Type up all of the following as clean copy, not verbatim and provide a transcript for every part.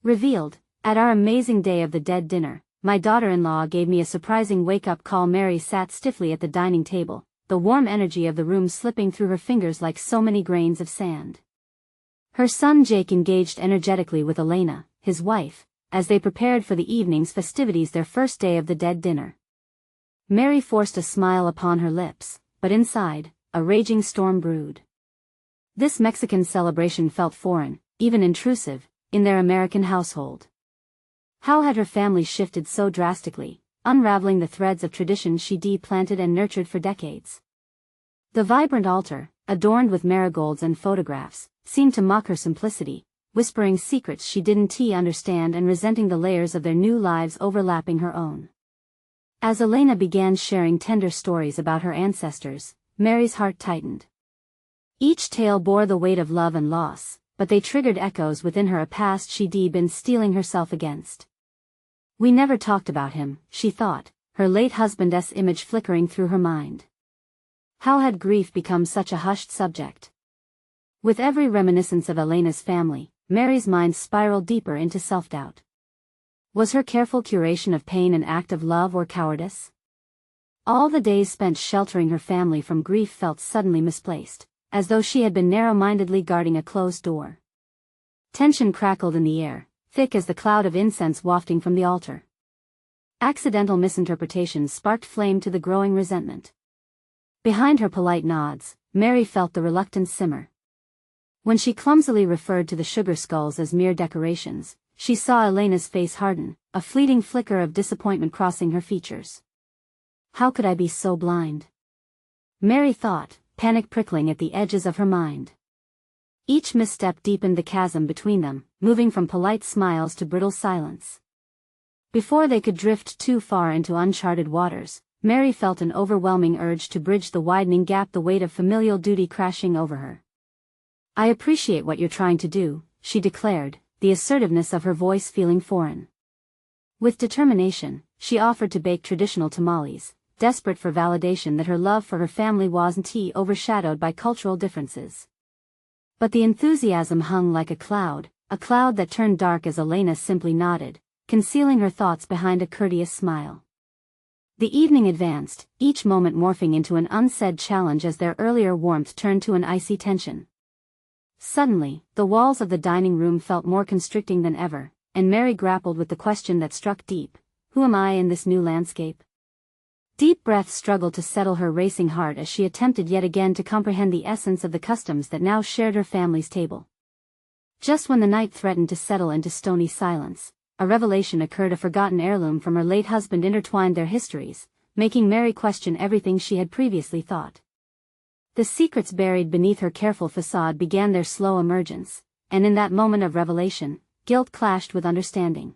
Revealed, at our amazing Day of the Dead dinner, my daughter-in-law gave me a surprising wake-up call. Mary sat stiffly at the dining table, the warm energy of the room slipping through her fingers like so many grains of sand. Her son Jake engaged energetically with Elena, his wife, as they prepared for the evening's festivities, their first Day of the Dead dinner. Mary forced a smile upon her lips, but inside, a raging storm brewed. This Mexican celebration felt foreign, even intrusive, in their American household. How had her family shifted so drastically, unraveling the threads of tradition she'd planted and nurtured for decades? The vibrant altar, adorned with marigolds and photographs, seemed to mock her simplicity, whispering secrets she didn't understand and resenting the layers of their new lives overlapping her own. As Elena began sharing tender stories about her ancestors, Mary's heart tightened. Each tale bore the weight of love and loss, but they triggered echoes within her, a past she'd been steeling herself against. We never talked about him, she thought, her late husband's image flickering through her mind. How had grief become such a hushed subject? With every reminiscence of Elena's family, Mary's mind spiraled deeper into self-doubt. Was her careful curation of pain an act of love or cowardice? All the days spent sheltering her family from grief felt suddenly misplaced, as though she had been narrow-mindedly guarding a closed door. Tension crackled in the air, thick as the cloud of incense wafting from the altar. Accidental misinterpretations sparked flame to the growing resentment. Behind her polite nods, Mary felt the reluctance simmer. When she clumsily referred to the sugar skulls as mere decorations, she saw Elena's face harden, a fleeting flicker of disappointment crossing her features. How could I be so blind? Mary thought, panic prickling at the edges of her mind. Each misstep deepened the chasm between them, moving from polite smiles to brittle silence. Before they could drift too far into uncharted waters, Mary felt an overwhelming urge to bridge the widening gap, the weight of familial duty crashing over her. I appreciate what you're trying to do, she declared, the assertiveness of her voice feeling foreign. With determination, she offered to bake traditional tamales, desperate for validation that her love for her family wasn't overshadowed by cultural differences. But the enthusiasm hung like a cloud that turned dark as Elena simply nodded, concealing her thoughts behind a courteous smile. The evening advanced, each moment morphing into an unsaid challenge as their earlier warmth turned to an icy tension. Suddenly, the walls of the dining room felt more constricting than ever, and Mary grappled with the question that struck deep: who am I in this new landscape? Deep breaths struggled to settle her racing heart as she attempted yet again to comprehend the essence of the customs that now shared her family's table. Just when the night threatened to settle into stony silence, a revelation occurred. A forgotten heirloom from her late husband intertwined their histories, making Mary question everything she had previously thought. The secrets buried beneath her careful facade began their slow emergence, and in that moment of revelation, guilt clashed with understanding.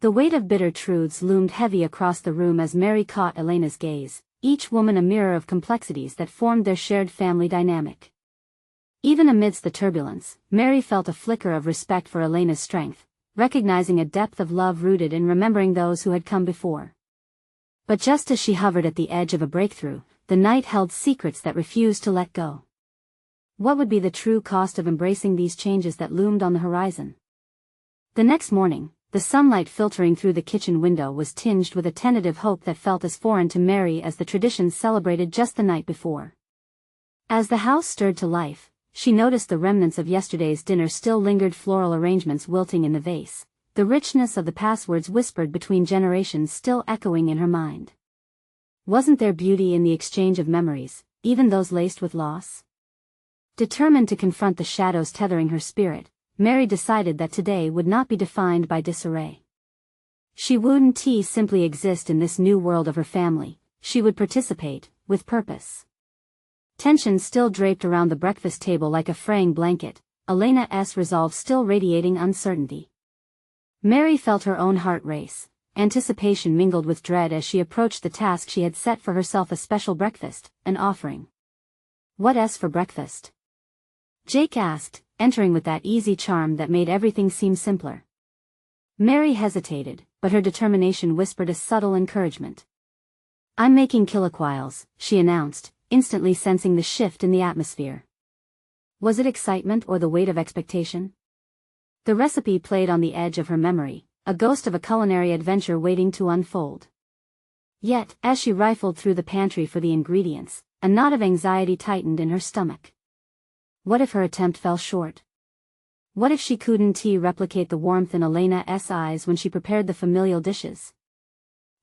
The weight of bitter truths loomed heavy across the room as Mary caught Elena's gaze, each woman a mirror of complexities that formed their shared family dynamic. Even amidst the turbulence, Mary felt a flicker of respect for Elena's strength, recognizing a depth of love rooted in remembering those who had come before. But just as she hovered at the edge of a breakthrough, the night held secrets that refused to let go. What would be the true cost of embracing these changes that loomed on the horizon? The next morning, the sunlight filtering through the kitchen window was tinged with a tentative hope that felt as foreign to Mary as the traditions celebrated just the night before. As the house stirred to life, she noticed the remnants of yesterday's dinner still lingered, floral arrangements wilting in the vase, the richness of the passwords whispered between generations still echoing in her mind. Wasn't there beauty in the exchange of memories, even those laced with loss? Determined to confront the shadows tethering her spirit, Mary decided that today would not be defined by disarray. She wouldn't simply exist in this new world of her family, she would participate, with purpose. Tension still draped around the breakfast table like a fraying blanket, Elena's resolve still radiating uncertainty. Mary felt her own heart race, anticipation mingled with dread as she approached the task she had set for herself: a special breakfast, an offering. "What's for breakfast?" Jake asked, entering with that easy charm that made everything seem simpler. Mary hesitated, but her determination whispered a subtle encouragement. "I'm making chilaquiles," she announced, instantly sensing the shift in the atmosphere. Was it excitement or the weight of expectation? The recipe played on the edge of her memory, a ghost of a culinary adventure waiting to unfold. Yet, as she rifled through the pantry for the ingredients, a knot of anxiety tightened in her stomach. What if her attempt fell short? What if she couldn't replicate the warmth in Elena's eyes when she prepared the familial dishes?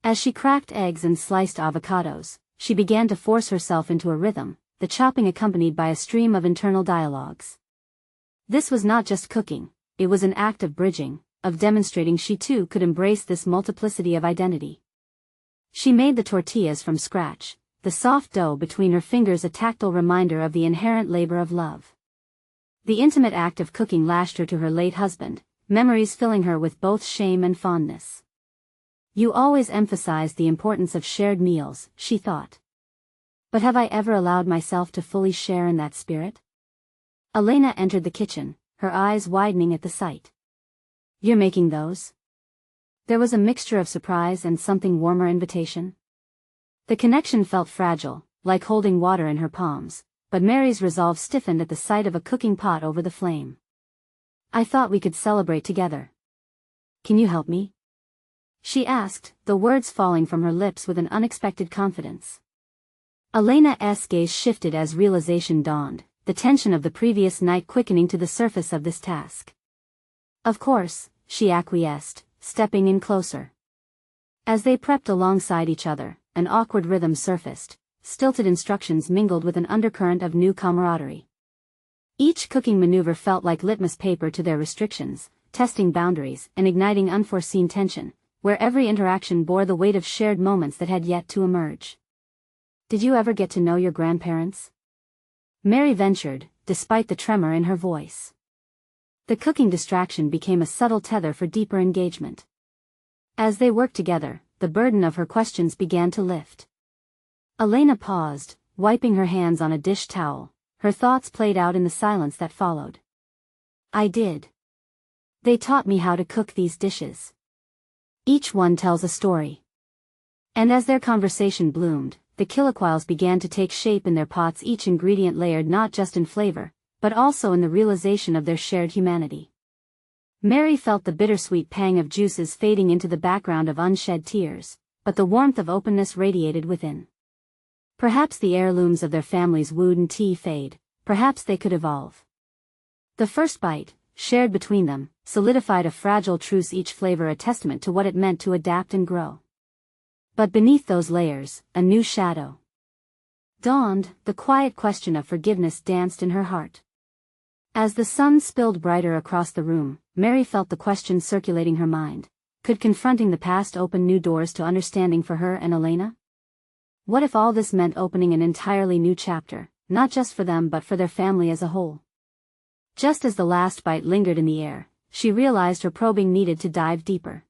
As she cracked eggs and sliced avocados, she began to force herself into a rhythm, the chopping accompanied by a stream of internal dialogues. This was not just cooking, it was an act of bridging, of demonstrating she too could embrace this multiplicity of identity. She made the tortillas from scratch, the soft dough between her fingers a tactile reminder of the inherent labor of love. The intimate act of cooking lashed her to her late husband, memories filling her with both shame and fondness. You always emphasized the importance of shared meals, she thought. But have I ever allowed myself to fully share in that spirit? Elena entered the kitchen, her eyes widening at the sight. You're making those? There was a mixture of surprise and something warmer invitation. The connection felt fragile, like holding water in her palms, but Mary's resolve stiffened at the sight of a cooking pot over the flame. I thought we could celebrate together. Can you help me? She asked, the words falling from her lips with an unexpected confidence. Elena's gaze shifted as realization dawned, the tension of the previous night quickening to the surface of this task. Of course, she acquiesced, stepping in closer. As they prepped alongside each other, an awkward rhythm surfaced, stilted instructions mingled with an undercurrent of new camaraderie. Each cooking maneuver felt like litmus paper to their restrictions, testing boundaries and igniting unforeseen tension, where every interaction bore the weight of shared moments that had yet to emerge. Did you ever get to know your grandparents? Mary ventured, despite the tremor in her voice. The cooking distraction became a subtle tether for deeper engagement. As they worked together, the burden of her questions began to lift. Elena paused, wiping her hands on a dish towel, her thoughts played out in the silence that followed. I did. They taught me how to cook these dishes. Each one tells a story. And as their conversation bloomed, the chilaquiles began to take shape in their pots, each ingredient layered not just in flavor, but also in the realization of their shared humanity. Mary felt the bittersweet pang of juices fading into the background of unshed tears, but the warmth of openness radiated within. Perhaps the heirlooms of their families wouldn't fade, perhaps they could evolve. The first bite, shared between them, solidified a fragile truce, each flavor a testament to what it meant to adapt and grow. But beneath those layers, a new shadow dawned, the quiet question of forgiveness danced in her heart. As the sun spilled brighter across the room, Mary felt the question circulating her mind. Could confronting the past open new doors to understanding for her and Elena? What if all this meant opening an entirely new chapter, not just for them but for their family as a whole? Just as the last bite lingered in the air, she realized her probing needed to dive deeper.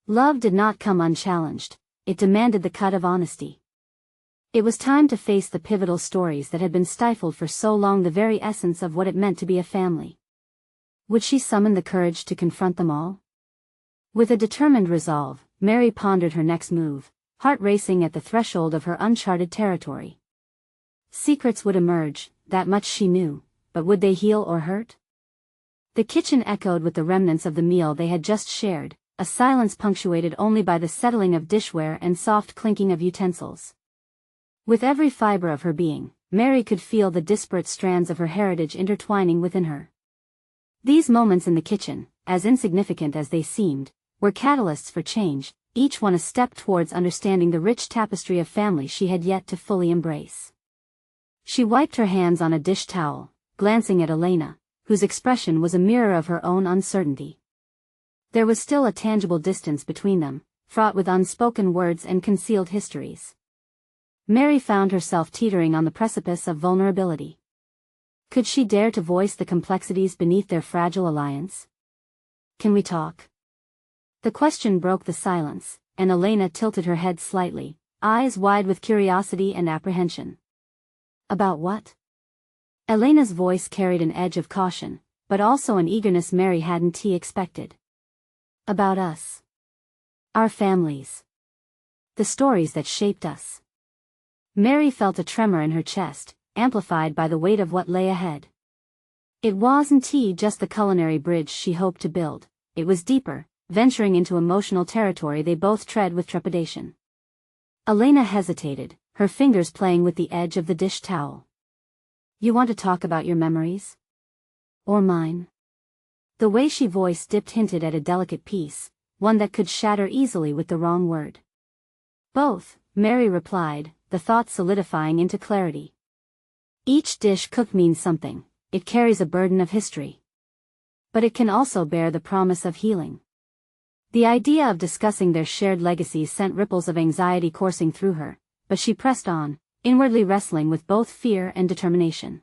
Love did not come unchallenged, it demanded the cut of honesty. It was time to face the pivotal stories that had been stifled for so long, the very essence of what it meant to be a family. Would she summon the courage to confront them all? With a determined resolve, Mary pondered her next move, heart racing at the threshold of her uncharted territory. Secrets would emerge, that much she knew, but would they heal or hurt? The kitchen echoed with the remnants of the meal they had just shared, a silence punctuated only by the settling of dishware and soft clinking of utensils. With every fiber of her being, Mary could feel the disparate strands of her heritage intertwining within her. These moments in the kitchen, as insignificant as they seemed, were catalysts for change, each one a step towards understanding the rich tapestry of family she had yet to fully embrace. She wiped her hands on a dish towel, glancing at Elena, whose expression was a mirror of her own uncertainty. There was still a tangible distance between them, fraught with unspoken words and concealed histories. Mary found herself teetering on the precipice of vulnerability. Could she dare to voice the complexities beneath their fragile alliance? Can we talk? The question broke the silence, and Elena tilted her head slightly, eyes wide with curiosity and apprehension. About what? Elena's voice carried an edge of caution, but also an eagerness Mary hadn't expected. About us. Our families. The stories that shaped us. Mary felt a tremor in her chest, amplified by the weight of what lay ahead. It wasn't just the culinary bridge she hoped to build, it was deeper, venturing into emotional territory they both tread with trepidation. Elena hesitated, her fingers playing with the edge of the dish towel. You want to talk about your memories? Or mine? The way she voiced dipped hinted at a delicate piece, one that could shatter easily with the wrong word. Both, Mary replied, the thought solidifying into clarity. Each dish cooked means something, it carries a burden of history. But it can also bear the promise of healing. The idea of discussing their shared legacies sent ripples of anxiety coursing through her, but she pressed on, inwardly wrestling with both fear and determination.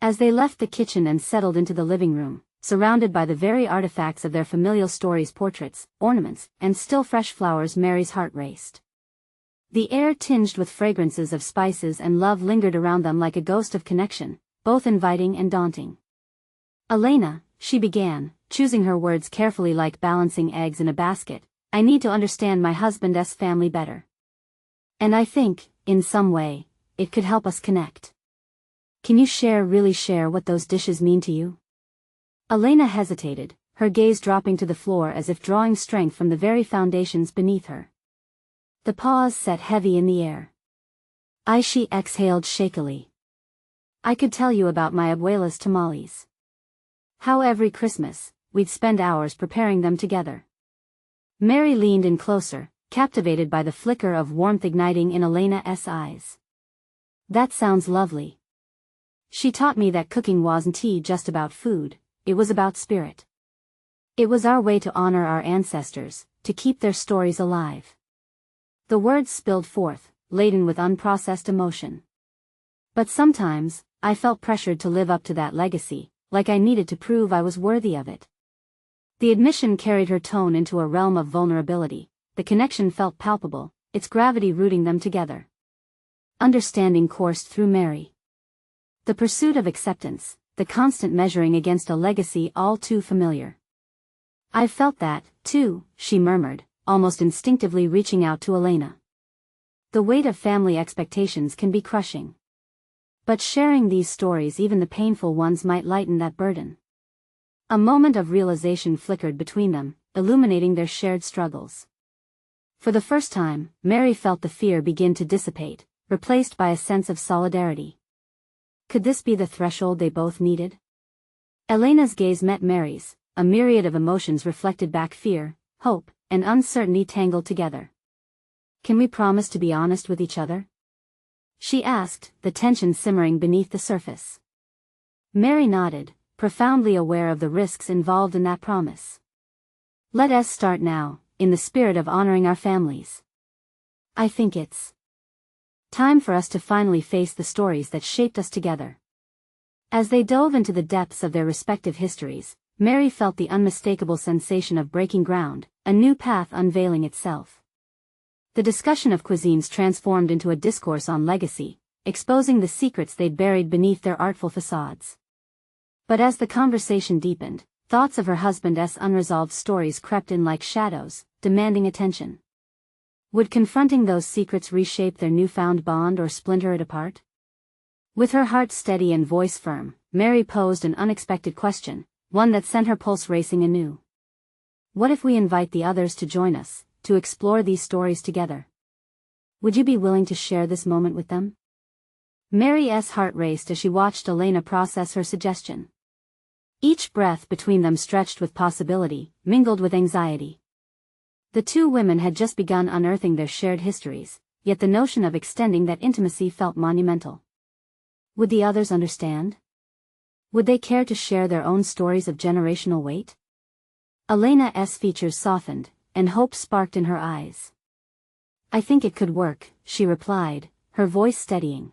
As they left the kitchen and settled into the living room, surrounded by the very artifacts of their familial stories, portraits, ornaments, and still fresh flowers, Mary's heart raced. The air tinged with fragrances of spices and love lingered around them like a ghost of connection, both inviting and daunting. Elena, she began, choosing her words carefully like balancing eggs in a basket, I need to understand my husband's family better. And I think, in some way, it could help us connect. Can you really share what those dishes mean to you? Elena hesitated, her gaze dropping to the floor as if drawing strength from the very foundations beneath her. The pause set heavy in the air. She exhaled shakily. I could tell you about my abuela's tamales. How every Christmas, we'd spend hours preparing them together. Mary leaned in closer, captivated by the flicker of warmth igniting in Elena's eyes. That sounds lovely. She taught me that cooking wasn't just about food, it was about spirit. It was our way to honor our ancestors, to keep their stories alive. The words spilled forth, laden with unprocessed emotion. But sometimes, I felt pressured to live up to that legacy, like I needed to prove I was worthy of it. The admission carried her tone into a realm of vulnerability, the connection felt palpable, its gravity rooting them together. Understanding coursed through Mary. The pursuit of acceptance, the constant measuring against a legacy all too familiar. I've felt that, too, she murmured, almost instinctively reaching out to Elena. The weight of family expectations can be crushing. But sharing these stories, even the painful ones, might lighten that burden. A moment of realization flickered between them, illuminating their shared struggles. For the first time, Mary felt the fear begin to dissipate, replaced by a sense of solidarity. Could this be the threshold they both needed? Elena's gaze met Mary's, a myriad of emotions reflected back: fear, hope, and uncertainty tangled together. Can we promise to be honest with each other? She asked, the tension simmering beneath the surface. Mary nodded, profoundly aware of the risks involved in that promise. Let us start now, in the spirit of honoring our families. I think it's time for us to finally face the stories that shaped us together. As they dove into the depths of their respective histories, Mary felt the unmistakable sensation of breaking ground, a new path unveiling itself. The discussion of cuisines transformed into a discourse on legacy, exposing the secrets they'd buried beneath their artful facades. But as the conversation deepened, thoughts of her husband's unresolved stories crept in like shadows, demanding attention. Would confronting those secrets reshape their newfound bond or splinter it apart? With her heart steady and voice firm, Mary posed an unexpected question, one that sent her pulse racing anew. What if we invite the others to join us, to explore these stories together? Would you be willing to share this moment with them? Mary's heart raced as she watched Elena process her suggestion. Each breath between them stretched with possibility, mingled with anxiety. The two women had just begun unearthing their shared histories, yet the notion of extending that intimacy felt monumental. Would the others understand? Would they care to share their own stories of generational weight? Elena's features softened, and hope sparked in her eyes. I think it could work, she replied, her voice steadying.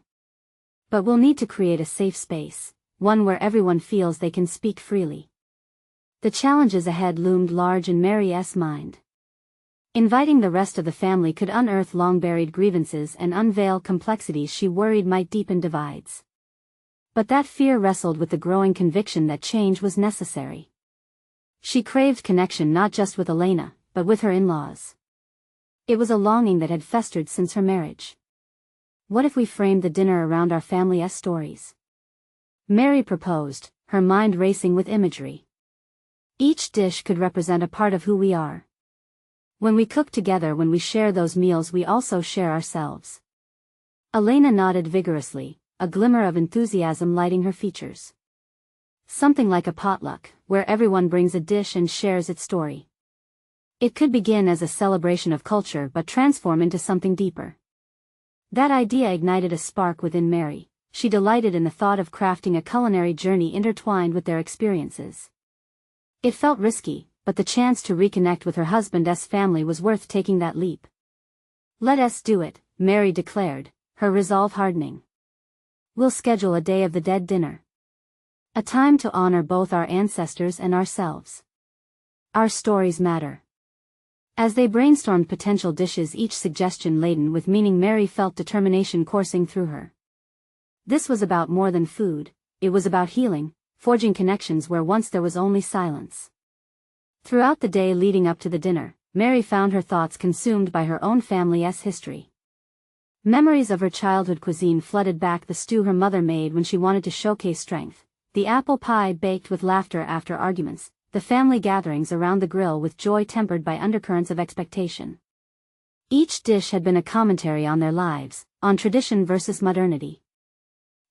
But we'll need to create a safe space, one where everyone feels they can speak freely. The challenges ahead loomed large in Mary's mind. Inviting the rest of the family could unearth long-buried grievances and unveil complexities she worried might deepen divides. But that fear wrestled with the growing conviction that change was necessary. She craved connection not just with Elena, but with her in-laws. It was a longing that had festered since her marriage. What if we framed the dinner around our family's stories? Mary proposed, her mind racing with imagery. Each dish could represent a part of who we are. When we cook together, when we share those meals, we also share ourselves. Elena nodded vigorously, a glimmer of enthusiasm lighting her features. Something like a potluck, where everyone brings a dish and shares its story. It could begin as a celebration of culture but transform into something deeper. That idea ignited a spark within Mary. She delighted in the thought of crafting a culinary journey intertwined with their experiences. It felt risky, but the chance to reconnect with her husband's family was worth taking that leap. "Let us do it," Mary declared, her resolve hardening. "We'll schedule a Day of the Dead dinner. A time to honor both our ancestors and ourselves. Our stories matter." As they brainstormed potential dishes, each suggestion laden with meaning, Mary felt determination coursing through her. This was about more than food, it was about healing, forging connections where once there was only silence. Throughout the day leading up to the dinner, Mary found her thoughts consumed by her own family's history. Memories of her childhood cuisine flooded back: the stew her mother made when she wanted to showcase strength, the apple pie baked with laughter after arguments, the family gatherings around the grill with joy tempered by undercurrents of expectation. Each dish had been a commentary on their lives, on tradition versus modernity.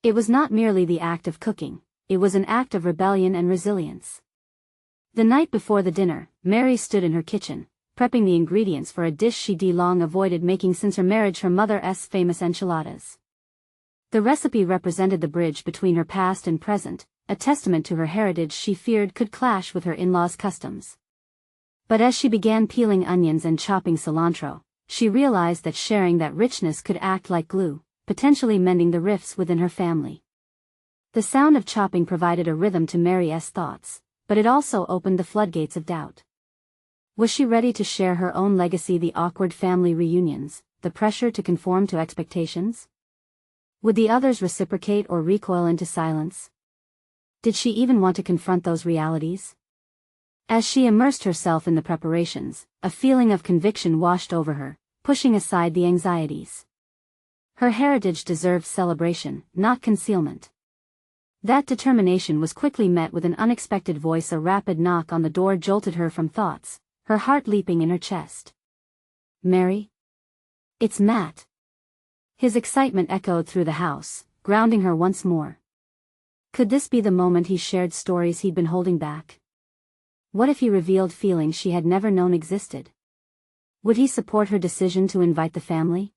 It was not merely the act of cooking, it was an act of rebellion and resilience. The night before the dinner, Mary stood in her kitchen, prepping the ingredients for a dish she'd long avoided making since her marriage: her mother's famous enchiladas. The recipe represented the bridge between her past and present, a testament to her heritage she feared could clash with her in-laws' customs. But as she began peeling onions and chopping cilantro, she realized that sharing that richness could act like glue, potentially mending the rifts within her family. The sound of chopping provided a rhythm to Mary's thoughts, but it also opened the floodgates of doubt. Was she ready to share her own legacy? The awkward family reunions, the pressure to conform to expectations? Would the others reciprocate or recoil into silence? Did she even want to confront those realities? As she immersed herself in the preparations, a feeling of conviction washed over her, pushing aside the anxieties. Her heritage deserved celebration, not concealment. That determination was quickly met with an unexpected voice. A rapid knock on the door jolted her from thoughts, her heart leaping in her chest. "Mary? It's Matt." His excitement echoed through the house, grounding her once more. Could this be the moment he shared stories he'd been holding back? What if he revealed feelings she had never known existed? Would he support her decision to invite the family?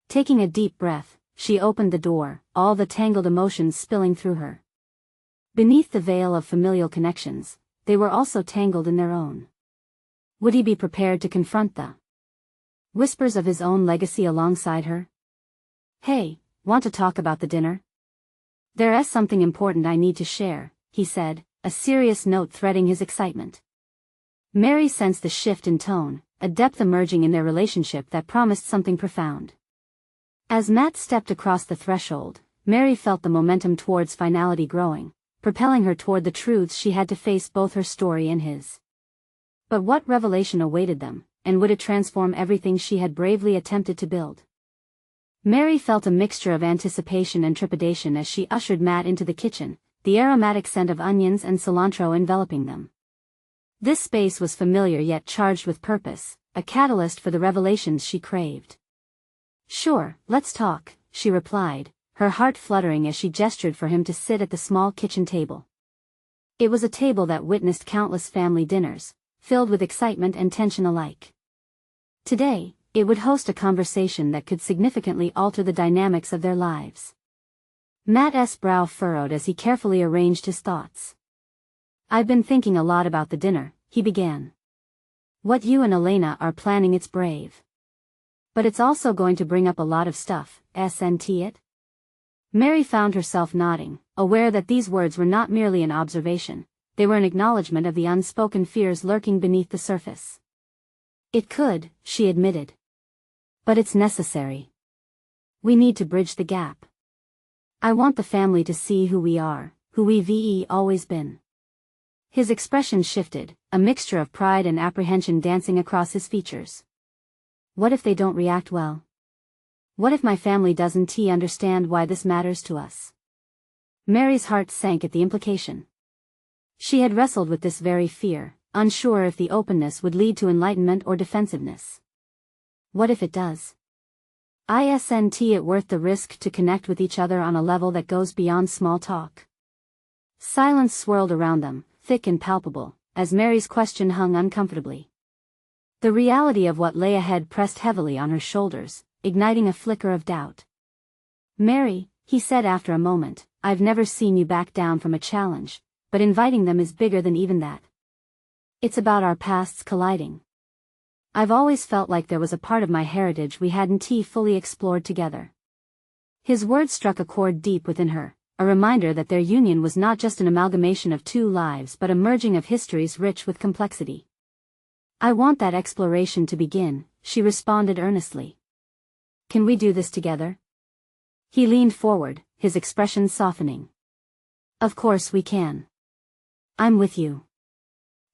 Taking a deep breath, she opened the door, all the tangled emotions spilling through her. Beneath the veil of familial connections, they were also tangled in their own. Would he be prepared to confront the whispers of his own legacy alongside her? "Hey, want to talk about the dinner? There's something important I need to share," he said, a serious note threading his excitement. Mary sensed the shift in tone, a depth emerging in their relationship that promised something profound. As Matt stepped across the threshold, Mary felt the momentum towards finality growing, propelling her toward the truths she had to face, both her story and his. But what revelation awaited them, and would it transform everything she had bravely attempted to build? Mary felt a mixture of anticipation and trepidation as she ushered Matt into the kitchen, the aromatic scent of onions and cilantro enveloping them. This space was familiar yet charged with purpose, a catalyst for the revelations she craved. "Sure, let's talk," she replied, her heart fluttering as she gestured for him to sit at the small kitchen table. It was a table that witnessed countless family dinners, filled with excitement and tension alike. Today, it would host a conversation that could significantly alter the dynamics of their lives. Matt's brow furrowed as he carefully arranged his thoughts. "I've been thinking a lot about the dinner," he began. "What you and Elena are planning, it's brave. But it's also going to bring up a lot of stuff, isn't it?" Mary found herself nodding, aware that these words were not merely an observation, they were an acknowledgement of the unspoken fears lurking beneath the surface. "It could," she admitted. "But it's necessary. We need to bridge the gap. I want the family to see who we are, who we've always been." His expression shifted, a mixture of pride and apprehension dancing across his features. "What if they don't react well? What if my family doesn't understand why this matters to us?" Mary's heart sank at the implication. She had wrestled with this very fear, unsure if the openness would lead to enlightenment or defensiveness. What if it does? Isn't it worth the risk to connect with each other on a level that goes beyond small talk? Silence swirled around them, thick and palpable, as Mary's question hung uncomfortably. The reality of what lay ahead pressed heavily on her shoulders, igniting a flicker of doubt. Mary, he said after a moment, I've never seen you back down from a challenge, but inviting them is bigger than even that. It's about our pasts colliding. I've always felt like there was a part of my heritage we hadn't fully explored together. His words struck a chord deep within her, a reminder that their union was not just an amalgamation of two lives but a merging of histories rich with complexity. I want that exploration to begin, she responded earnestly. Can we do this together? He leaned forward, his expression softening. Of course we can. I'm with you.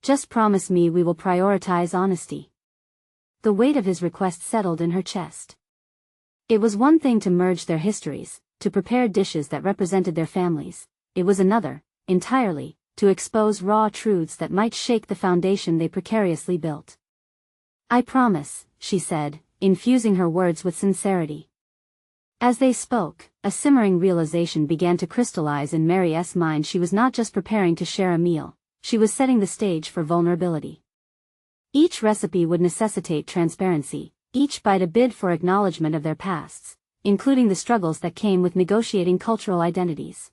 Just promise me we will prioritize honesty. The weight of his request settled in her chest. It was one thing to merge their histories, to prepare dishes that represented their families. It was another, entirely, to expose raw truths that might shake the foundation they precariously built. I promise, she said, infusing her words with sincerity. As they spoke, a simmering realization began to crystallize in Mary's mind. She was not just preparing to share a meal, she was setting the stage for vulnerability. Each recipe would necessitate transparency, each bite a bid for acknowledgement of their pasts, including the struggles that came with negotiating cultural identities.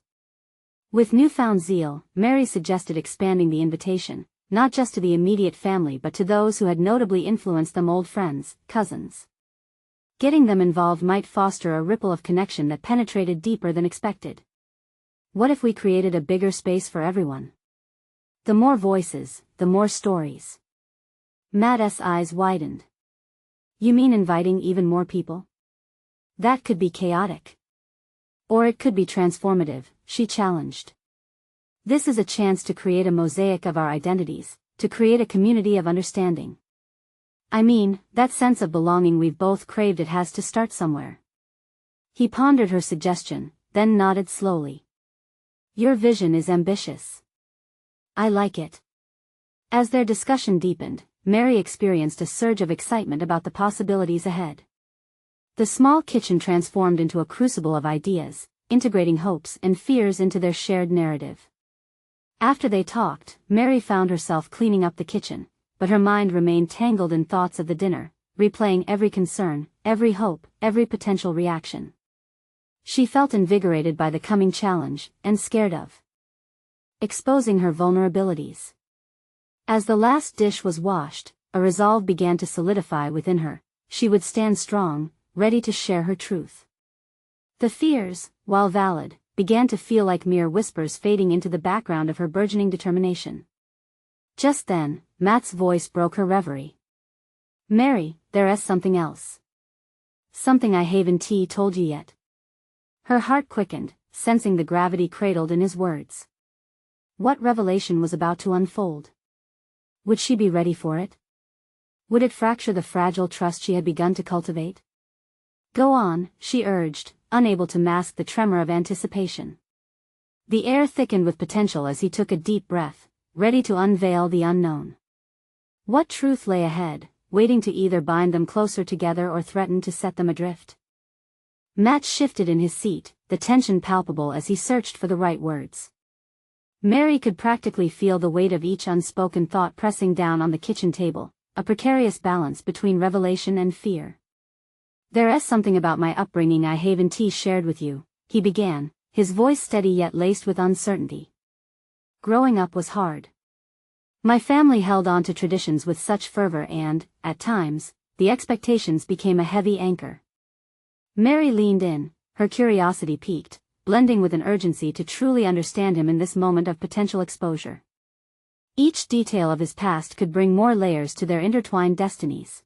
With newfound zeal, Mary suggested expanding the invitation, not just to the immediate family but to those who had notably influenced them, old friends, cousins. Getting them involved might foster a ripple of connection that penetrated deeper than expected. What if we created a bigger space for everyone? The more voices, the more stories. Matt's eyes widened. You mean inviting even more people? That could be chaotic. Or it could be transformative, she challenged. This is a chance to create a mosaic of our identities, to create a community of understanding. I mean, that sense of belonging we've both craved. It has to start somewhere. He pondered her suggestion, then nodded slowly. Your vision is ambitious. I like it. As their discussion deepened, Mary experienced a surge of excitement about the possibilities ahead. The small kitchen transformed into a crucible of ideas, integrating hopes and fears into their shared narrative. After they talked, Mary found herself cleaning up the kitchen, but her mind remained tangled in thoughts of the dinner, replaying every concern, every hope, every potential reaction. She felt invigorated by the coming challenge, and scared of exposing her vulnerabilities. As the last dish was washed, a resolve began to solidify within her. She would stand strong, ready to share her truth. The fears, while valid, began to feel like mere whispers fading into the background of her burgeoning determination. Just then, Matt's voice broke her reverie. Mary, there's something else. Something I haven't told you yet. Her heart quickened, sensing the gravity cradled in his words. What revelation was about to unfold? Would she be ready for it? Would it fracture the fragile trust she had begun to cultivate? Go on, she urged, unable to mask the tremor of anticipation. The air thickened with potential as he took a deep breath, ready to unveil the unknown. What truth lay ahead, waiting to either bind them closer together or threaten to set them adrift? Matt shifted in his seat, the tension palpable as he searched for the right words. Mary could practically feel the weight of each unspoken thought pressing down on the kitchen table, a precarious balance between revelation and fear. There's something about my upbringing I haven't shared with you, he began, his voice steady yet laced with uncertainty. Growing up was hard. My family held on to traditions with such fervor and, at times, the expectations became a heavy anchor. Mary leaned in, her curiosity piqued, blending with an urgency to truly understand him in this moment of potential exposure. Each detail of his past could bring more layers to their intertwined destinies.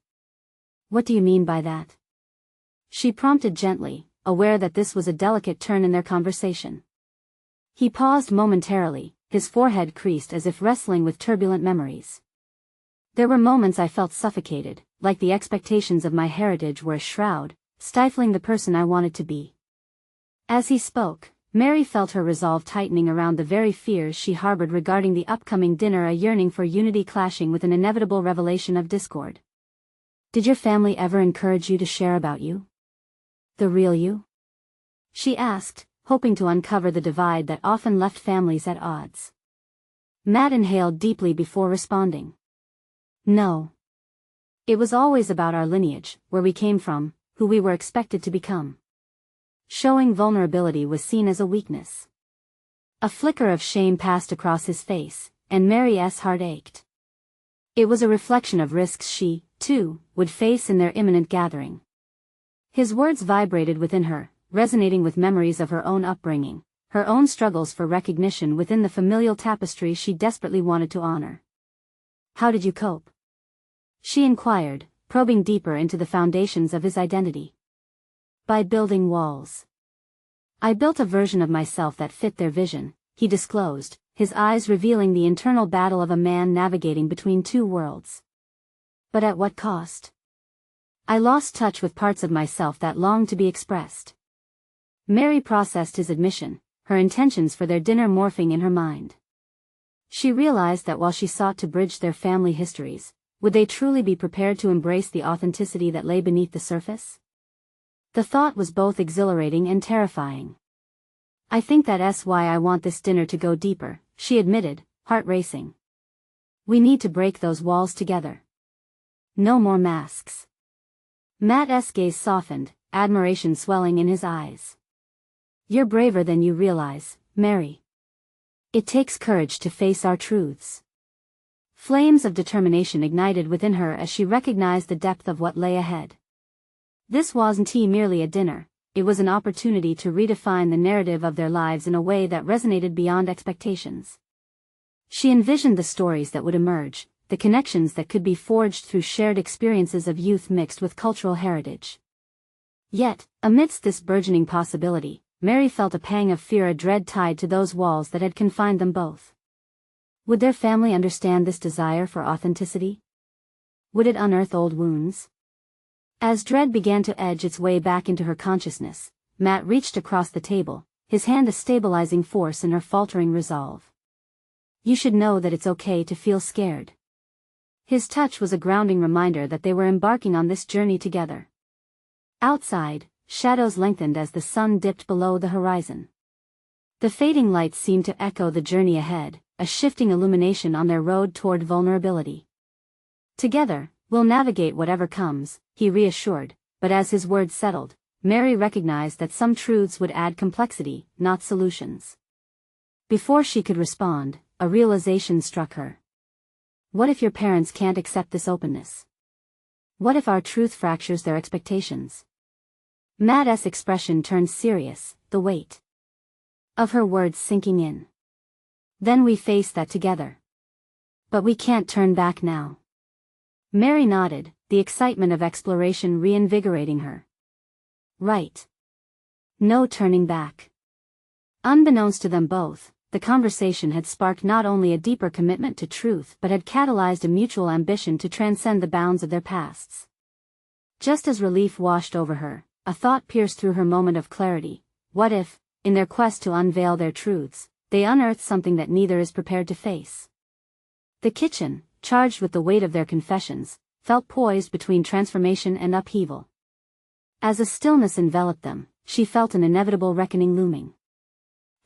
What do you mean by that? She prompted gently, aware that this was a delicate turn in their conversation. He paused momentarily, his forehead creased as if wrestling with turbulent memories. There were moments I felt suffocated, like the expectations of my heritage were a shroud, stifling the person I wanted to be. As he spoke, Mary felt her resolve tightening around the very fears she harbored regarding the upcoming dinner, a yearning for unity clashing with an inevitable revelation of discord. "Did your family ever encourage you to share about you? The real you?" she asked, hoping to uncover the divide that often left families at odds. Matt inhaled deeply before responding. "No. It was always about our lineage, where we came from, who we were expected to become." Showing vulnerability was seen as a weakness. A flicker of shame passed across his face, and Mary's heart ached. It was a reflection of risks she, too, would face in their imminent gathering. His words vibrated within her, resonating with memories of her own upbringing, her own struggles for recognition within the familial tapestry she desperately wanted to honor. "How did you cope?" she inquired, probing deeper into the foundations of his identity. "By building walls. I built a version of myself that fit their vision," he disclosed, his eyes revealing the internal battle of a man navigating between two worlds. "But at what cost? I lost touch with parts of myself that longed to be expressed." Mary processed his admission, her intentions for their dinner morphing in her mind. She realized that while she sought to bridge their family histories, would they truly be prepared to embrace the authenticity that lay beneath the surface? The thought was both exhilarating and terrifying. "I think that's why I want this dinner to go deeper," she admitted, heart racing. "We need to break those walls together. No more masks." Matt's gaze softened, admiration swelling in his eyes. "You're braver than you realize, Mary. It takes courage to face our truths." Flames of determination ignited within her as she recognized the depth of what lay ahead. This wasn't merely a dinner, it was an opportunity to redefine the narrative of their lives in a way that resonated beyond expectations. She envisioned the stories that would emerge, the connections that could be forged through shared experiences of youth mixed with cultural heritage. Yet, amidst this burgeoning possibility, Mary felt a pang of fear, a dread tied to those walls that had confined them both. Would their family understand this desire for authenticity? Would it unearth old wounds? As dread began to edge its way back into her consciousness, Matt reached across the table, his hand a stabilizing force in her faltering resolve. "You should know that it's okay to feel scared." His touch was a grounding reminder that they were embarking on this journey together. Outside, shadows lengthened as the sun dipped below the horizon. The fading lights seemed to echo the journey ahead, a shifting illumination on their road toward vulnerability. "Together, we'll navigate whatever comes," he reassured, but as his words settled, Mary recognized that some truths would add complexity, not solutions. Before she could respond, a realization struck her. What if your parents can't accept this openness? What if our truth fractures their expectations? Matt's expression turned serious, the weight of her words sinking in. "Then we face that together. But we can't turn back now." Mary nodded, the excitement of exploration reinvigorating her. "Right. No turning back." Unbeknownst to them both, the conversation had sparked not only a deeper commitment to truth but had catalyzed a mutual ambition to transcend the bounds of their pasts. Just as relief washed over her, a thought pierced through her moment of clarity. What if, in their quest to unveil their truths, they unearthed something that neither is prepared to face? The kitchen, charged with the weight of their confessions, felt poised between transformation and upheaval. As a stillness enveloped them, she felt an inevitable reckoning looming.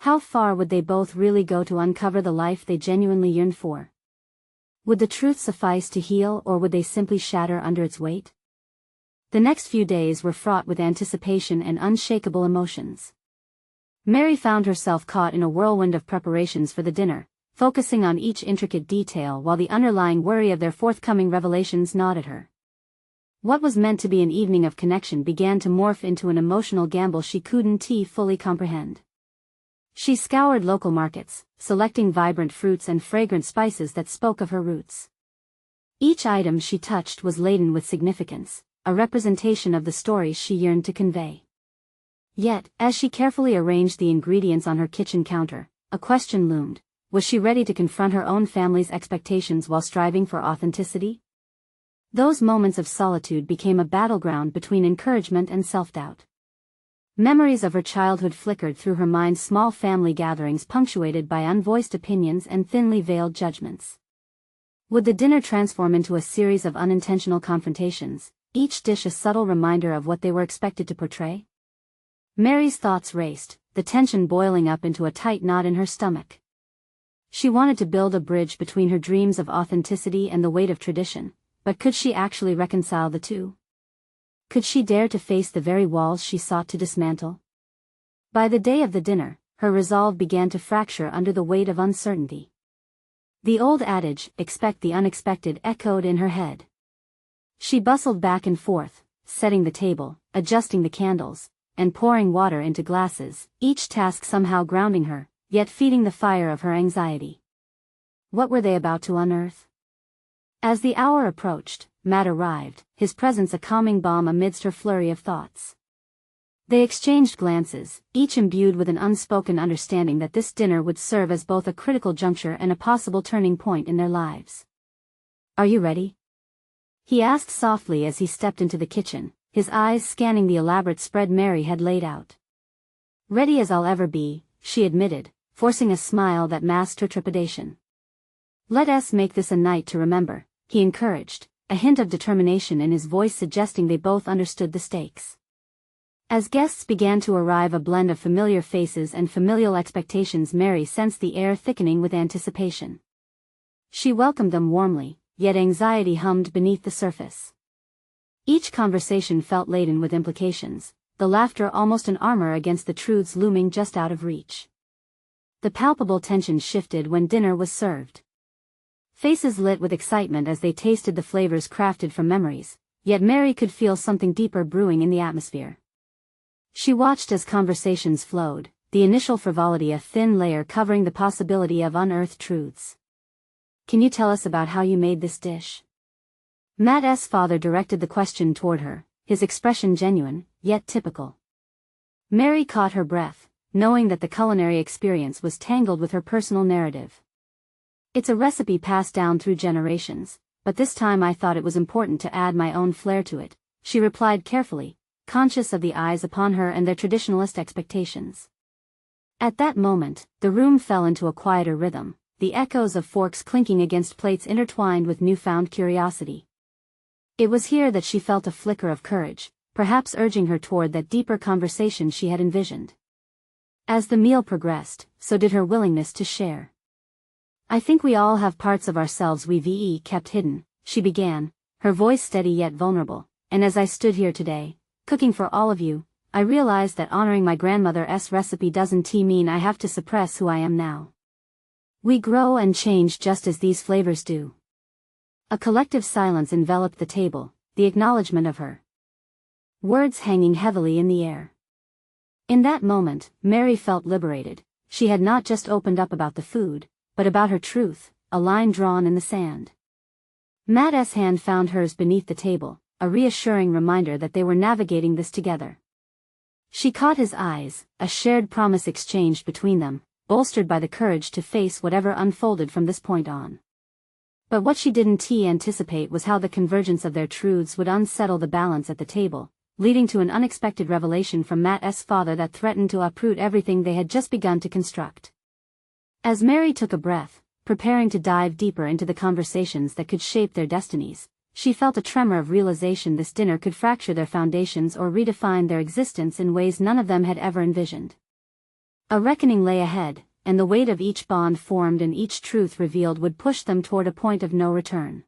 How far would they both really go to uncover the life they genuinely yearned for? Would the truth suffice to heal, or would they simply shatter under its weight? The next few days were fraught with anticipation and unshakable emotions. Mary found herself caught in a whirlwind of preparations for the dinner, focusing on each intricate detail while the underlying worry of their forthcoming revelations gnawed at her. What was meant to be an evening of connection began to morph into an emotional gamble she couldn't fully comprehend. She scoured local markets, selecting vibrant fruits and fragrant spices that spoke of her roots. Each item she touched was laden with significance, a representation of the stories she yearned to convey. Yet, as she carefully arranged the ingredients on her kitchen counter, a question loomed. Was she ready to confront her own family's expectations while striving for authenticity? Those moments of solitude became a battleground between encouragement and self-doubt. Memories of her childhood flickered through her mind, small family gatherings punctuated by unvoiced opinions and thinly veiled judgments. Would the dinner transform into a series of unintentional confrontations, each dish a subtle reminder of what they were expected to portray? Mary's thoughts raced, the tension boiling up into a tight knot in her stomach. She wanted to build a bridge between her dreams of authenticity and the weight of tradition, but could she actually reconcile the two? Could she dare to face the very walls she sought to dismantle? By the day of the dinner, her resolve began to fracture under the weight of uncertainty. The old adage, "expect the unexpected," echoed in her head. She bustled back and forth, setting the table, adjusting the candles, and pouring water into glasses, each task somehow grounding her, yet feeding the fire of her anxiety. What were they about to unearth? As the hour approached, Matt arrived, his presence a calming balm amidst her flurry of thoughts. They exchanged glances, each imbued with an unspoken understanding that this dinner would serve as both a critical juncture and a possible turning point in their lives. "Are you ready?" he asked softly as he stepped into the kitchen, his eyes scanning the elaborate spread Mary had laid out. "Ready as I'll ever be," she admitted, forcing a smile that masked her trepidation. "Let us make this a night to remember," he encouraged, a hint of determination in his voice suggesting they both understood the stakes. As guests began to arrive, a blend of familiar faces and familial expectations, Mary sensed the air thickening with anticipation. She welcomed them warmly, yet anxiety hummed beneath the surface. Each conversation felt laden with implications, the laughter almost an armor against the truths looming just out of reach. The palpable tension shifted when dinner was served. Faces lit with excitement as they tasted the flavors crafted from memories, yet Mary could feel something deeper brewing in the atmosphere. She watched as conversations flowed, the initial frivolity a thin layer covering the possibility of unearthed truths. "Can you tell us about how you made this dish?" Matt's father directed the question toward her, his expression genuine, yet typical. Mary caught her breath, knowing that the culinary experience was tangled with her personal narrative. "It's a recipe passed down through generations, but this time I thought it was important to add my own flair to it," she replied carefully, conscious of the eyes upon her and their traditionalist expectations. At that moment, the room fell into a quieter rhythm, the echoes of forks clinking against plates intertwined with newfound curiosity. It was here that she felt a flicker of courage, perhaps urging her toward that deeper conversation she had envisioned. As the meal progressed, so did her willingness to share. "I think we all have parts of ourselves we've kept hidden," she began, her voice steady yet vulnerable, "and as I stood here today, cooking for all of you, I realized that honoring my grandmother's recipe doesn't mean I have to suppress who I am now. We grow and change just as these flavors do." A collective silence enveloped the table, the acknowledgement of her words hanging heavily in the air. In that moment, Mary felt liberated. She had not just opened up about the food, but about her truth, a line drawn in the sand. Matt's hand found hers beneath the table, a reassuring reminder that they were navigating this together. She caught his eyes, a shared promise exchanged between them, bolstered by the courage to face whatever unfolded from this point on. But what she didn't anticipate was how the convergence of their truths would unsettle the balance at the table, leading to an unexpected revelation from Matt's father that threatened to uproot everything they had just begun to construct. As Mary took a breath, preparing to dive deeper into the conversations that could shape their destinies, she felt a tremor of realization. This dinner could fracture their foundations or redefine their existence in ways none of them had ever envisioned. A reckoning lay ahead, and the weight of each bond formed and each truth revealed would push them toward a point of no return.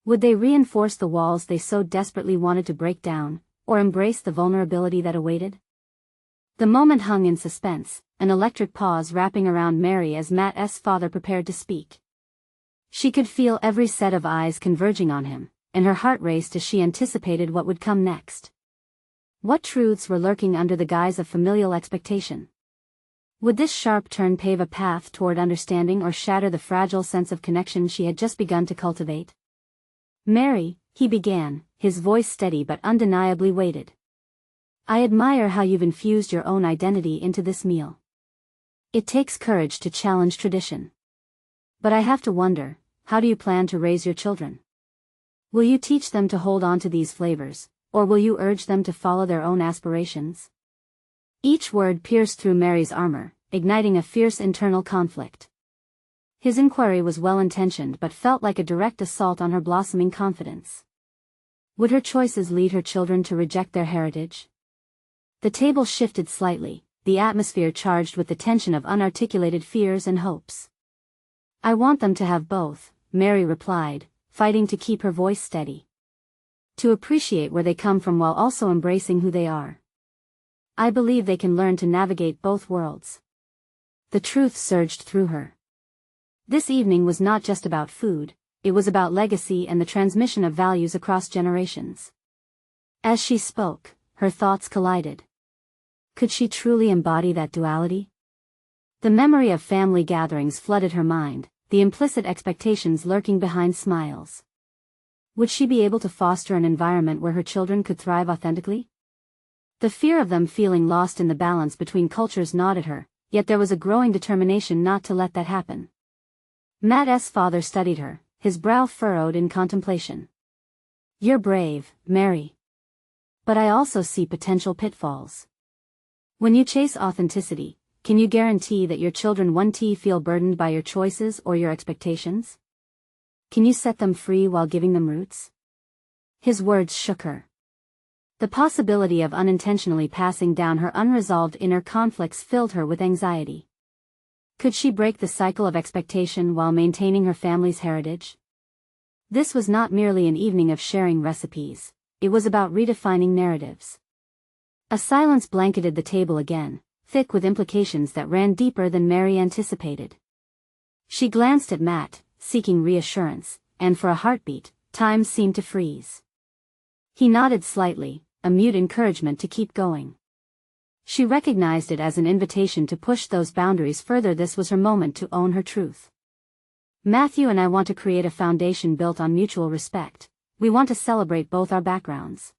Would they reinforce the walls they so desperately wanted to break down, or embrace the vulnerability that awaited? The moment hung in suspense, an electric pause wrapping around Mary as Matt's father prepared to speak. She could feel every set of eyes converging on him, and her heart raced as she anticipated what would come next. What truths were lurking under the guise of familial expectation? Would this sharp turn pave a path toward understanding or shatter the fragile sense of connection she had just begun to cultivate? "Mary," he began, his voice steady but undeniably weighted. "I admire how you've infused your own identity into this meal. It takes courage to challenge tradition. But I have to wonder, how do you plan to raise your children? Will you teach them to hold on to these flavors, or will you urge them to follow their own aspirations?" Each word pierced through Mary's armor, igniting a fierce internal conflict. His inquiry was well-intentioned but felt like a direct assault on her blossoming confidence. Would her choices lead her children to reject their heritage? The table shifted slightly, the atmosphere charged with the tension of unarticulated fears and hopes. "I want them to have both," Mary replied, fighting to keep her voice steady. "To appreciate where they come from while also embracing who they are. I believe they can learn to navigate both worlds." The truth surged through her. This evening was not just about food, it was about legacy and the transmission of values across generations. As she spoke, her thoughts collided. Could she truly embody that duality? The memory of family gatherings flooded her mind, the implicit expectations lurking behind smiles. Would she be able to foster an environment where her children could thrive authentically? The fear of them feeling lost in the balance between cultures gnawed at her, yet there was a growing determination not to let that happen. Matt's father studied her, his brow furrowed in contemplation. "You're brave, Mary. But I also see potential pitfalls. When you chase authenticity, can you guarantee that your children won't feel burdened by your choices or your expectations? Can you set them free while giving them roots?" His words shook her. The possibility of unintentionally passing down her unresolved inner conflicts filled her with anxiety. Could she break the cycle of expectation while maintaining her family's heritage? This was not merely an evening of sharing recipes, it was about redefining narratives. A silence blanketed the table again, thick with implications that ran deeper than Mary anticipated. She glanced at Matt, seeking reassurance, and for a heartbeat, time seemed to freeze. He nodded slightly, a mute encouragement to keep going. She recognized it as an invitation to push those boundaries further. This was her moment to own her truth. "Matthew and I want to create a foundation built on mutual respect. We want to celebrate both our backgrounds.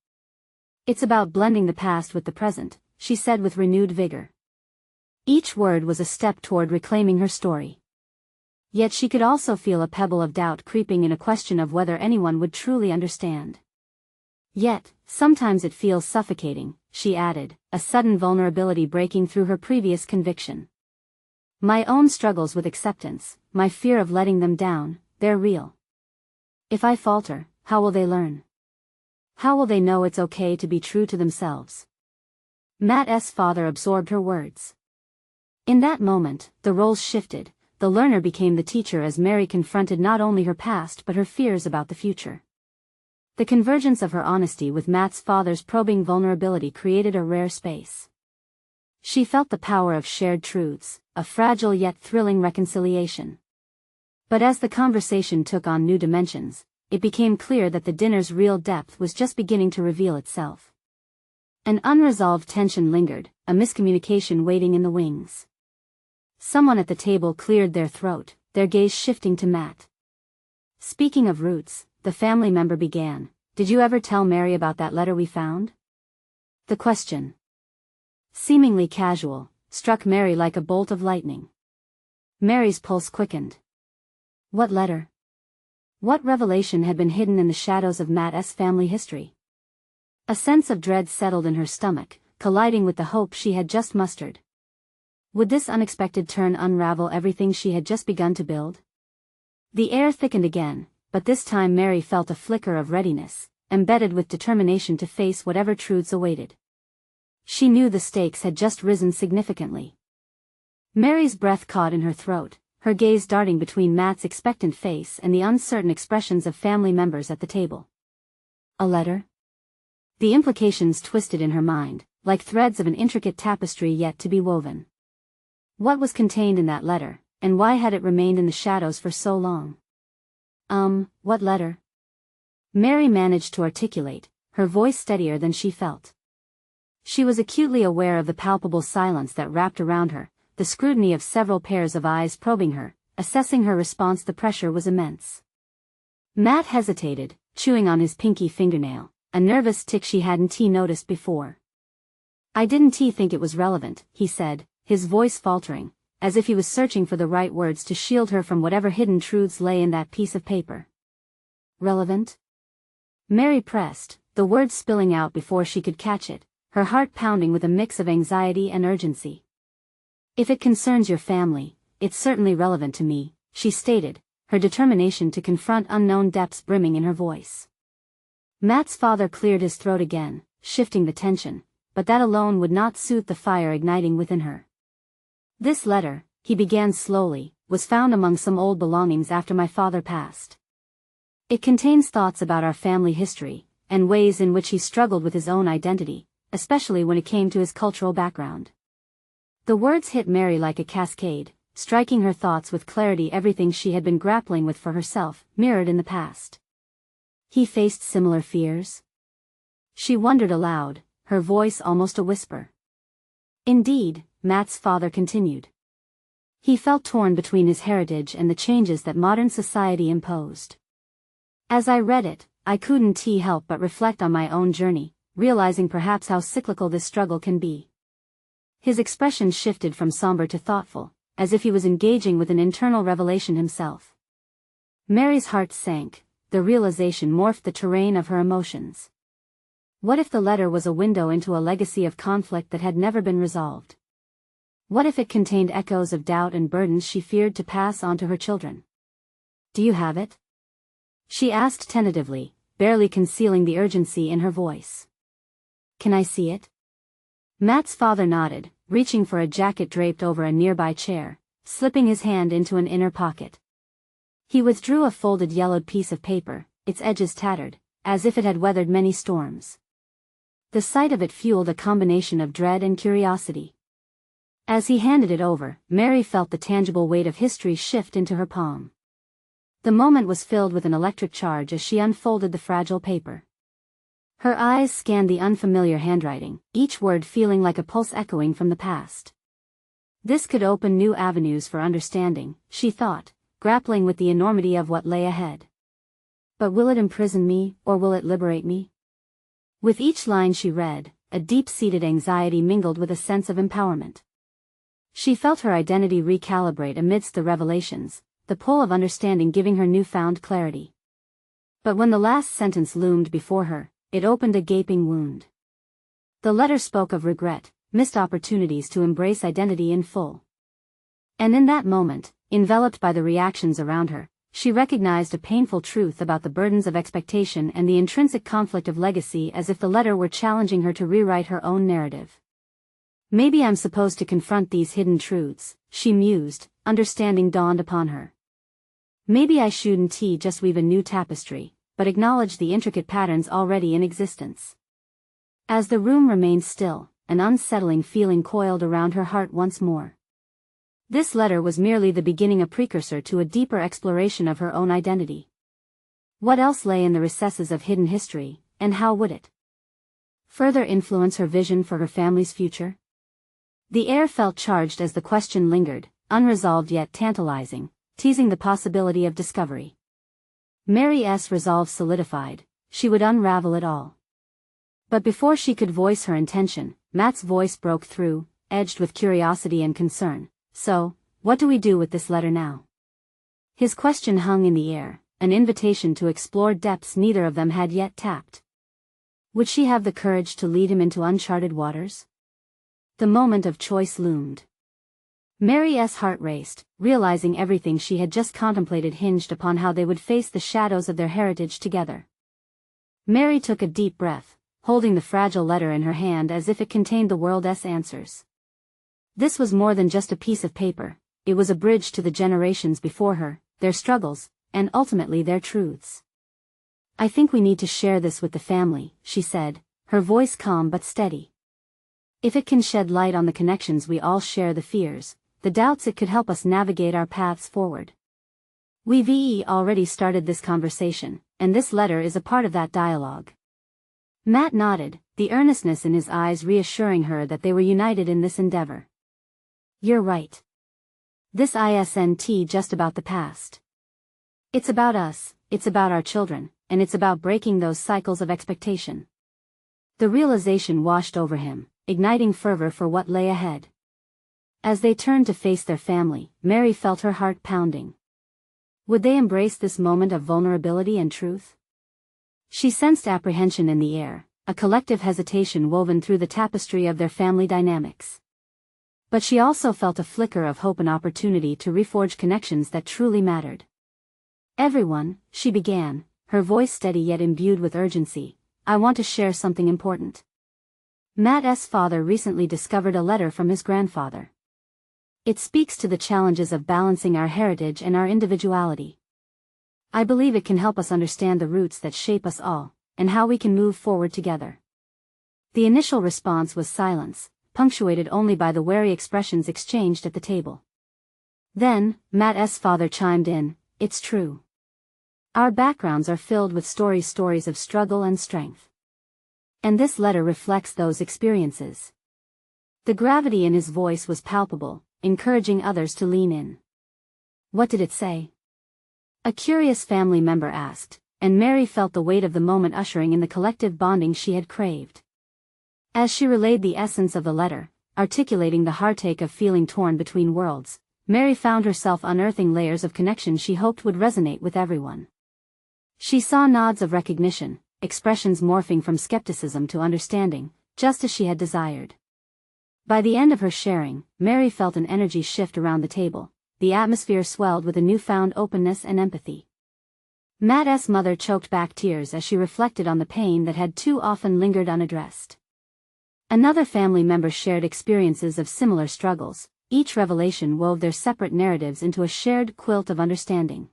It's about blending the past with the present," she said with renewed vigor. Each word was a step toward reclaiming her story. Yet she could also feel a pebble of doubt creeping in, a question of whether anyone would truly understand. "Yet, sometimes it feels suffocating," she added, a sudden vulnerability breaking through her previous conviction. "My own struggles with acceptance, my fear of letting them down, they're real. If I falter, how will they learn? How will they know it's okay to be true to themselves?" Matt's father absorbed her words. In that moment, the roles shifted, the learner became the teacher as Mary confronted not only her past but her fears about the future. The convergence of her honesty with Matt's father's probing vulnerability created a rare space. She felt the power of shared truths, a fragile yet thrilling reconciliation. But as the conversation took on new dimensions, it became clear that the dinner's real depth was just beginning to reveal itself. An unresolved tension lingered, a miscommunication waiting in the wings. Someone at the table cleared their throat, their gaze shifting to Matt. "Speaking of roots," the family member began, "did you ever tell Mary about that letter we found?" The question, seemingly casual, struck Mary like a bolt of lightning. Mary's pulse quickened. What letter? What revelation had been hidden in the shadows of Matt's family history? A sense of dread settled in her stomach, colliding with the hope she had just mustered. Would this unexpected turn unravel everything she had just begun to build? The air thickened again, but this time Mary felt a flicker of readiness, embedded with determination to face whatever truths awaited. She knew the stakes had just risen significantly. Mary's breath caught in her throat, her gaze darting between Matt's expectant face and the uncertain expressions of family members at the table. A letter? The implications twisted in her mind, like threads of an intricate tapestry yet to be woven. What was contained in that letter, and why had it remained in the shadows for so long? What letter? Mary managed to articulate, her voice steadier than she felt. She was acutely aware of the palpable silence that wrapped around her, the scrutiny of several pairs of eyes probing her, assessing her response. The pressure was immense. Matt hesitated, chewing on his pinky fingernail, a nervous tick she hadn't noticed before. "I didn't think it was relevant," he said, his voice faltering, as if he was searching for the right words to shield her from whatever hidden truths lay in that piece of paper. "Relevant?" Mary pressed, the words spilling out before she could catch it, her heart pounding with a mix of anxiety and urgency. "If it concerns your family, it's certainly relevant to me," she stated, her determination to confront unknown depths brimming in her voice. Matt's father cleared his throat again, shifting the tension, but that alone would not soothe the fire igniting within her. "This letter," he began slowly, "was found among some old belongings after my father passed. It contains thoughts about our family history, and ways in which he struggled with his own identity, especially when it came to his cultural background." The words hit Mary like a cascade, striking her thoughts with clarity. Everything she had been grappling with for herself, mirrored in the past. He faced similar fears? She wondered aloud, her voice almost a whisper. "Indeed," Matt's father continued. He felt torn between his heritage and the changes that modern society imposed. "As I read it, I couldn't help but reflect on my own journey, realizing perhaps how cyclical this struggle can be." His expression shifted from somber to thoughtful, as if he was engaging with an internal revelation himself. Mary's heart sank, the realization morphed the terrain of her emotions. What if the letter was a window into a legacy of conflict that had never been resolved? What if it contained echoes of doubt and burdens she feared to pass on to her children? "Do you have it?" she asked tentatively, barely concealing the urgency in her voice. "Can I see it?" Matt's father nodded, reaching for a jacket draped over a nearby chair, slipping his hand into an inner pocket. He withdrew a folded yellowed piece of paper, its edges tattered, as if it had weathered many storms. The sight of it fueled a combination of dread and curiosity. As he handed it over, Mary felt the tangible weight of history shift into her palm. The moment was filled with an electric charge as she unfolded the fragile paper. Her eyes scanned the unfamiliar handwriting, each word feeling like a pulse echoing from the past. This could open new avenues for understanding, she thought, grappling with the enormity of what lay ahead. But will it imprison me, or will it liberate me? With each line she read, a deep-seated anxiety mingled with a sense of empowerment. She felt her identity recalibrate amidst the revelations, the pull of understanding giving her newfound clarity. But when the last sentence loomed before her, it opened a gaping wound. The letter spoke of regret, missed opportunities to embrace identity in full. And in that moment, enveloped by the reactions around her, she recognized a painful truth about the burdens of expectation and the intrinsic conflict of legacy, as if the letter were challenging her to rewrite her own narrative. "Maybe I'm supposed to confront these hidden truths," she mused, understanding dawned upon her. "Maybe I shouldn't just weave a new tapestry, but acknowledge the intricate patterns already in existence." As the room remained still, an unsettling feeling coiled around her heart once more. This letter was merely the beginning, a precursor to a deeper exploration of her own identity. What else lay in the recesses of hidden history, and how would it further influence her vision for her family's future? The air felt charged as the question lingered, unresolved yet tantalizing, teasing the possibility of discovery. Mary's resolve solidified, she would unravel it all. But before she could voice her intention, Matt's voice broke through, edged with curiosity and concern. "So, what do we do with this letter now?" His question hung in the air, an invitation to explore depths neither of them had yet tapped. Would she have the courage to lead him into uncharted waters? The moment of choice loomed. Mary's heart raced, realizing everything she had just contemplated hinged upon how they would face the shadows of their heritage together. Mary took a deep breath, holding the fragile letter in her hand as if it contained the world's answers. This was more than just a piece of paper, it was a bridge to the generations before her, their struggles, and ultimately their truths. "I think we need to share this with the family," she said, her voice calm but steady. "If it can shed light on the connections we all share, the fears, the doubts, it could help us navigate our paths forward. We've already started this conversation, and this letter is a part of that dialogue." Matt nodded, the earnestness in his eyes reassuring her that they were united in this endeavor. "You're right. This isn't just about the past. It's about us, it's about our children, and it's about breaking those cycles of expectation." The realization washed over him, igniting fervor for what lay ahead. As they turned to face their family, Mary felt her heart pounding. Would they embrace this moment of vulnerability and truth? She sensed apprehension in the air, a collective hesitation woven through the tapestry of their family dynamics. But she also felt a flicker of hope and opportunity to reforge connections that truly mattered. "Everyone," she began, her voice steady yet imbued with urgency, "I want to share something important. Matt's father recently discovered a letter from his grandfather. It speaks to the challenges of balancing our heritage and our individuality. I believe it can help us understand the roots that shape us all, and how we can move forward together." The initial response was silence, punctuated only by the wary expressions exchanged at the table. Then, Matt's father chimed in, "It's true. Our backgrounds are filled with stories of struggle and strength. And this letter reflects those experiences." The gravity in his voice was palpable, encouraging others to lean in. "What did it say?" a curious family member asked, and Mary felt the weight of the moment ushering in the collective bonding she had craved. As she relayed the essence of the letter, articulating the heartache of feeling torn between worlds, Mary found herself unearthing layers of connection she hoped would resonate with everyone. She saw nods of recognition, expressions morphing from skepticism to understanding, just as she had desired. By the end of her sharing, Mary felt an energy shift around the table. The atmosphere swelled with a newfound openness and empathy. Matt's mother choked back tears as she reflected on the pain that had too often lingered unaddressed. Another family member shared experiences of similar struggles. Each revelation wove their separate narratives into a shared quilt of understanding.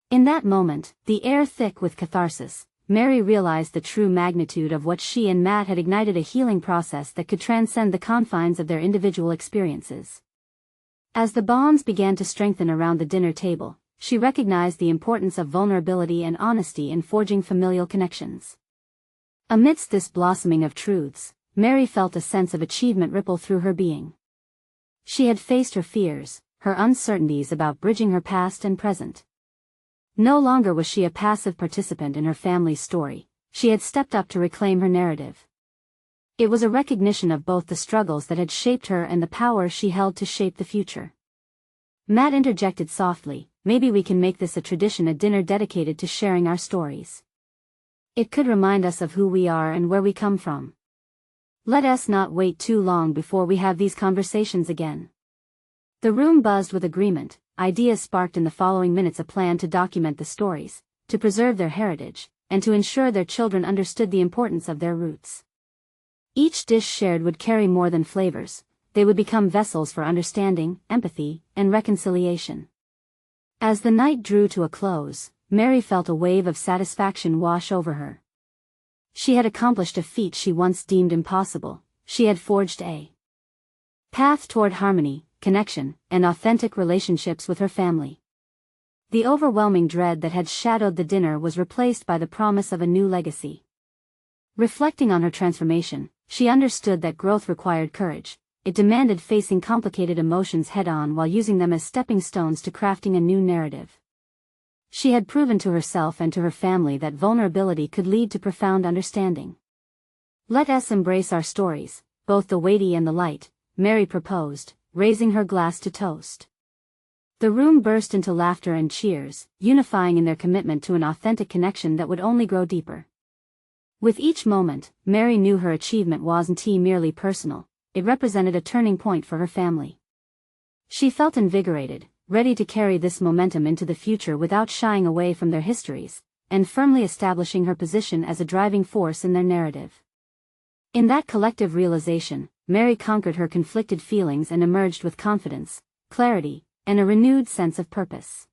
In that moment, the air thick with catharsis, Mary realized the true magnitude of what she and Matt had ignited, a healing process that could transcend the confines of their individual experiences. As the bonds began to strengthen around the dinner table, she recognized the importance of vulnerability and honesty in forging familial connections. Amidst this blossoming of truths, Mary felt a sense of achievement ripple through her being. She had faced her fears, her uncertainties about bridging her past and present. No longer was she a passive participant in her family's story, she had stepped up to reclaim her narrative. It was a recognition of both the struggles that had shaped her and the power she held to shape the future. Matt interjected softly, "Maybe we can make this a tradition, a dinner dedicated to sharing our stories. It could remind us of who we are and where we come from. Let us not wait too long before we have these conversations again." The room buzzed with agreement. Ideas sparked in the following minutes: a plan to document the stories, to preserve their heritage, and to ensure their children understood the importance of their roots. Each dish shared would carry more than flavors, they would become vessels for understanding, empathy, and reconciliation. As the night drew to a close, Mary felt a wave of satisfaction wash over her. She had accomplished a feat she once deemed impossible. She had forged a path toward harmony, connection, and authentic relationships with her family. The overwhelming dread that had shadowed the dinner was replaced by the promise of a new legacy. Reflecting on her transformation, she understood that growth required courage. It demanded facing complicated emotions head-on while using them as stepping stones to crafting a new narrative. She had proven to herself and to her family that vulnerability could lead to profound understanding. "Let us embrace our stories, both the weighty and the light," Mary proposed, raising her glass to toast. The room burst into laughter and cheers, unifying in their commitment to an authentic connection that would only grow deeper. With each moment, Mary knew her achievement wasn't merely personal, it represented a turning point for her family. She felt invigorated, ready to carry this momentum into the future without shying away from their histories, and firmly establishing her position as a driving force in their narrative. In that collective realization, Mary conquered her conflicted feelings and emerged with confidence, clarity, and a renewed sense of purpose.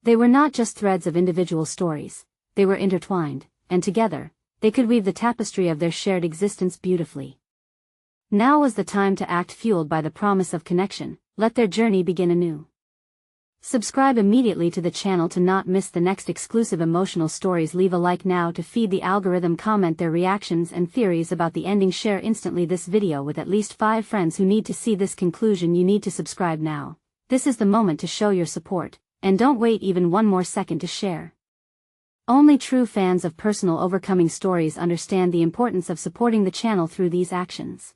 They were not just threads of individual stories, they were intertwined, and together, they could weave the tapestry of their shared existence beautifully. Now was the time to act, fueled by the promise of connection. Let their journey begin anew. Subscribe immediately to the channel to not miss the next exclusive emotional stories. Leave a like now to feed the algorithm. Comment their reactions and theories about the ending. Share instantly this video with at least 5 friends who need to see this conclusion. You need to subscribe now. This is the moment to show your support, and don't wait even one more second to share. Only true fans of personal overcoming stories understand the importance of supporting the channel through these actions.